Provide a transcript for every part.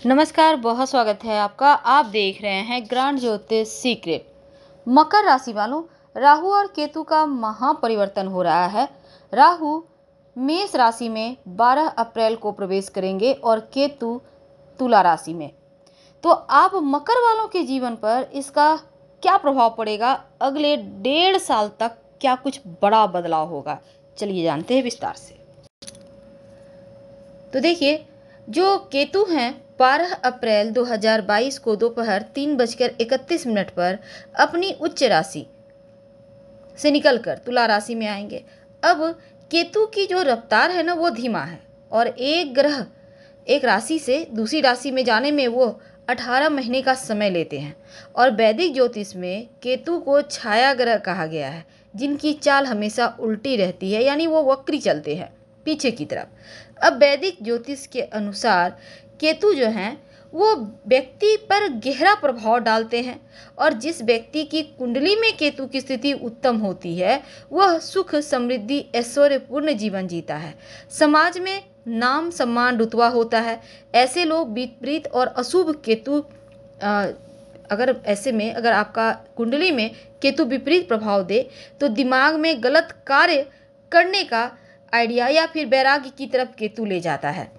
नमस्कार, बहुत स्वागत है आपका। आप देख रहे हैं ग्रांड ज्योतिष सीक्रेट। मकर राशि वालों, राहु और केतु का महापरिवर्तन हो रहा है। राहु मेष राशि में 12 अप्रैल को प्रवेश करेंगे और केतु तुला राशि में। तो आप मकर वालों के जीवन पर इसका क्या प्रभाव पड़ेगा, अगले 1.5 साल तक क्या कुछ बड़ा बदलाव होगा, चलिए जानते हैं विस्तार से। तो देखिए, जो केतु हैं 12 अप्रैल 2022 को दोपहर 3:31 पर अपनी उच्च राशि से निकलकर तुला राशि में आएंगे। अब केतु की जो रफ्तार है ना, वो धीमा है और एक ग्रह एक राशि से दूसरी राशि में जाने में वो 18 महीने का समय लेते हैं। और वैदिक ज्योतिष में केतु को छाया ग्रह कहा गया है, जिनकी चाल हमेशा उल्टी रहती है, यानी वो वक्री चलते हैं पीछे की तरफ। अब वैदिक ज्योतिष के अनुसार केतु जो हैं वो व्यक्ति पर गहरा प्रभाव डालते हैं, और जिस व्यक्ति की कुंडली में केतु की स्थिति उत्तम होती है वह सुख, समृद्धि, ऐश्वर्यपूर्ण जीवन जीता है। समाज में नाम, सम्मान, रुतबा होता है। ऐसे लोग विपरीत और अशुभ केतु अगर आपका कुंडली में केतु विपरीत प्रभाव दे तो दिमाग में गलत कार्य करने का आइडिया या फिर वैराग्य की तरफ केतु ले जाता है।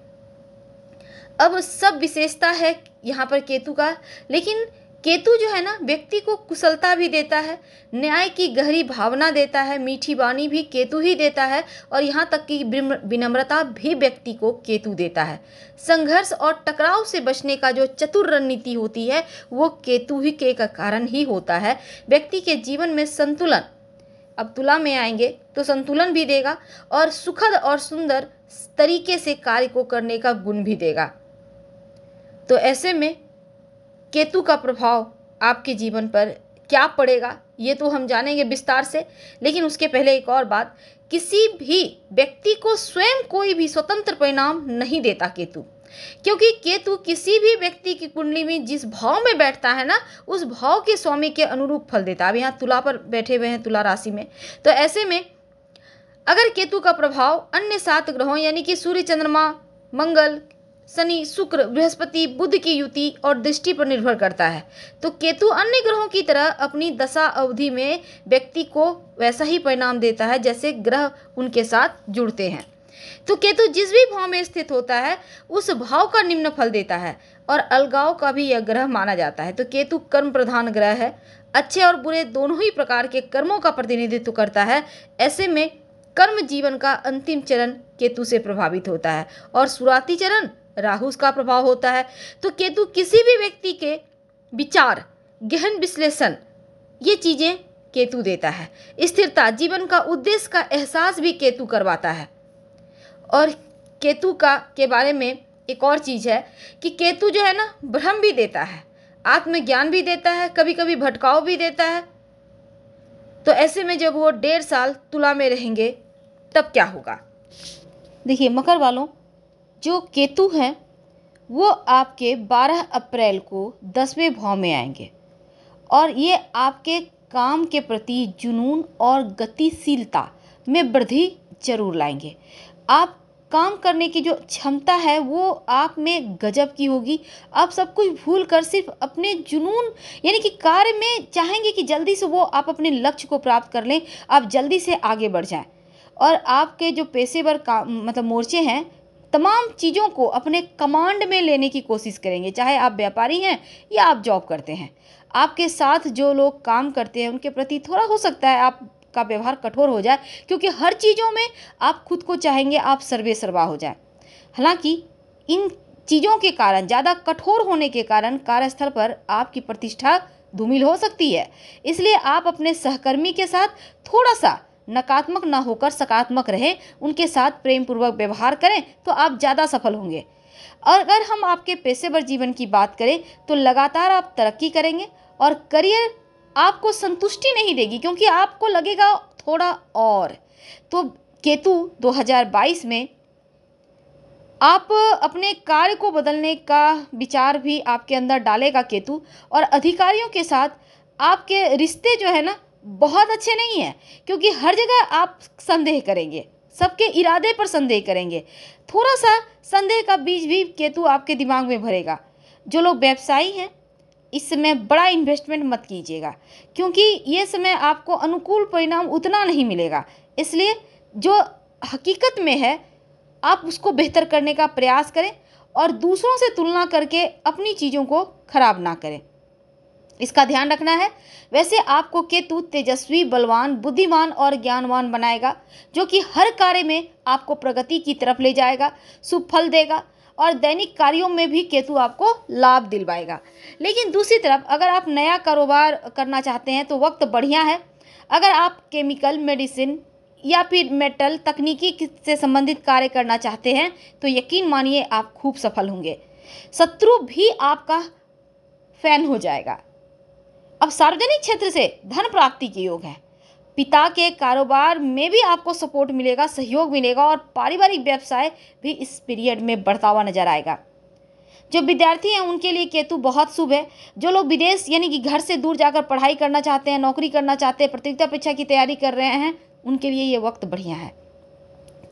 अब सब विशेषता है यहाँ पर केतु का, लेकिन केतु जो है ना व्यक्ति को कुशलता भी देता है, न्याय की गहरी भावना देता है, मीठी वाणी भी केतु ही देता है, और यहाँ तक कि विनम्रता भी व्यक्ति को केतु देता है। संघर्ष और टकराव से बचने का जो चतुर रणनीति होती है वो केतु ही के कारण ही होता है। व्यक्ति के जीवन में संतुलन, अब तुला में आएंगे तो संतुलन भी देगा और सुखद और सुंदर तरीके से कार्य को करने का गुण भी देगा। तो ऐसे में केतु का प्रभाव आपके जीवन पर क्या पड़ेगा ये तो हम जानेंगे विस्तार से, लेकिन उसके पहले एक और बात, किसी भी व्यक्ति को स्वयं कोई भी स्वतंत्र परिणाम नहीं देता केतु, क्योंकि केतु किसी भी व्यक्ति की कुंडली में जिस भाव में बैठता है ना, उस भाव के स्वामी के अनुरूप फल देता है। अब यहाँ तुला पर बैठे हुए हैं, तुला राशि में, तो ऐसे में अगर केतु का प्रभाव अन्य 7 ग्रहों यानी कि सूर्य, चंद्रमा, मंगल, शनि, शुक्र, बृहस्पति, बुध की युति और दृष्टि पर निर्भर करता है, तो केतु अन्य ग्रहों की तरह अपनी दशा अवधि में व्यक्ति को वैसा ही परिणाम देता है जैसे ग्रह उनके साथ जुड़ते हैं। तो केतु जिस भी भाव में स्थित होता है उस भाव का निम्न फल देता है, और अलगाव का भी यह ग्रह माना जाता है। तो केतु कर्म प्रधान ग्रह है, अच्छे और बुरे दोनों ही प्रकार के कर्मों का प्रतिनिधित्व करता है। ऐसे में कर्म जीवन का अंतिम चरण केतु से प्रभावित होता है और शुरुआती चरण राहु का प्रभाव होता है। तो केतु किसी भी व्यक्ति के विचार, गहन विश्लेषण, ये चीज़ें केतु देता है। स्थिरता, जीवन का उद्देश्य का एहसास भी केतु करवाता है। और केतु के बारे में एक और चीज़ है कि केतु जो है ना भ्रम भी देता है, आत्मज्ञान भी देता है, कभी कभी भटकाव भी देता है। तो ऐसे में जब वो 1.5 साल तुला में रहेंगे तब क्या होगा। देखिए मकर वालों, जो केतु हैं वो आपके 12 अप्रैल को 10वें भाव में आएंगे, और ये आपके काम के प्रति जुनून और गतिशीलता में वृद्धि जरूर लाएंगे। आप काम करने की जो क्षमता है वो आप में गजब की होगी। आप सब कुछ भूल कर सिर्फ अपने जुनून यानी कि कार्य में चाहेंगे कि जल्दी से वो आप अपने लक्ष्य को प्राप्त कर लें, आप जल्दी से आगे बढ़ जाएं। और आपके जो पेशेवर मोर्चे हैं, तमाम चीज़ों को अपने कमांड में लेने की कोशिश करेंगे, चाहे आप व्यापारी हैं या आप जॉब करते हैं। आपके साथ जो लोग काम करते हैं उनके प्रति थोड़ा हो सकता है आपका व्यवहार कठोर हो जाए, क्योंकि हर चीज़ों में आप खुद को चाहेंगे आप सर्वे सर्वा हो जाए। हालांकि इन चीज़ों के कारण, ज़्यादा कठोर होने के कारण कार्यस्थल पर आपकी प्रतिष्ठा धूमिल हो सकती है। इसलिए आप अपने सहकर्मी के साथ थोड़ा सा नकारात्मक ना होकर सकारात्मक रहें, उनके साथ प्रेम पूर्वक व्यवहार करें तो आप ज़्यादा सफल होंगे। और अगर हम आपके पेशेवर जीवन की बात करें तो लगातार आप तरक्की करेंगे, और करियर आपको संतुष्टि नहीं देगी क्योंकि आपको लगेगा थोड़ा और। तो केतु 2022 में आप अपने कार्य को बदलने का विचार भी आपके अंदर डालेगा केतु, और अधिकारियों के साथ आपके रिश्ते जो है ना बहुत अच्छे नहीं हैं, क्योंकि हर जगह आप संदेह करेंगे, सबके इरादे पर संदेह करेंगे। थोड़ा सा संदेह का बीज भी केतु आपके दिमाग में भरेगा। जो लोग व्यवसायी हैं, इस समय बड़ा इन्वेस्टमेंट मत कीजिएगा, क्योंकि ये समय आपको अनुकूल परिणाम उतना नहीं मिलेगा। इसलिए जो हकीकत में है आप उसको बेहतर करने का प्रयास करें और दूसरों से तुलना करके अपनी चीज़ों को खराब ना करें, इसका ध्यान रखना है। वैसे आपको केतु तेजस्वी, बलवान, बुद्धिमान और ज्ञानवान बनाएगा, जो कि हर कार्य में आपको प्रगति की तरफ ले जाएगा, शुभ फल देगा और दैनिक कार्यों में भी केतु आपको लाभ दिलवाएगा। लेकिन दूसरी तरफ अगर आप नया कारोबार करना चाहते हैं तो वक्त बढ़िया है। अगर आप केमिकल, मेडिसिन या फिर मेटल तकनीकी से संबंधित कार्य करना चाहते हैं तो यकीन मानिए आप खूब सफल होंगे। शत्रु भी आपका फैन हो जाएगा। अब सार्वजनिक क्षेत्र से धन प्राप्ति के योग है। पिता के कारोबार में भी आपको सपोर्ट मिलेगा, सहयोग मिलेगा और पारिवारिक व्यवसाय भी इस पीरियड में बढ़ता हुआ नजर आएगा। जो विद्यार्थी हैं उनके लिए केतु बहुत शुभ है। जो लोग विदेश यानी कि घर से दूर जाकर पढ़ाई करना चाहते हैं, नौकरी करना चाहते हैं, प्रतियोगिता परीक्षा की तैयारी कर रहे हैं, उनके लिए ये वक्त बढ़िया है।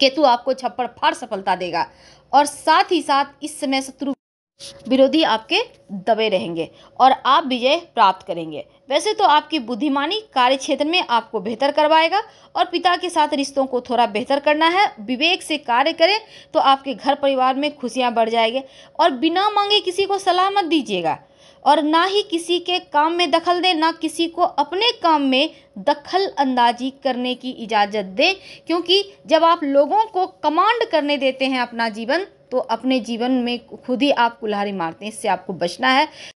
केतु आपको छप्पड़ फाड़ सफलता देगा और साथ ही साथ इस समय शत्रु विरोधी आपके दबे रहेंगे और आप विजय प्राप्त करेंगे। वैसे तो आपकी बुद्धिमानी कार्य क्षेत्र में आपको बेहतर करवाएगा और पिता के साथ रिश्तों को थोड़ा बेहतर करना है। विवेक से कार्य करें तो आपके घर परिवार में खुशियां बढ़ जाएंगे और बिना मांगे किसी को सलाह मत दीजिएगा और ना ही किसी के काम में दखल दें, ना किसी को अपने काम में दखल अंदाजी करने की इजाज़त दें, क्योंकि जब आप लोगों को कमांड करने देते हैं अपना जीवन तो अपने जीवन में खुद ही आप कुल्हाड़ी मारते हैं। इससे आपको बचना है।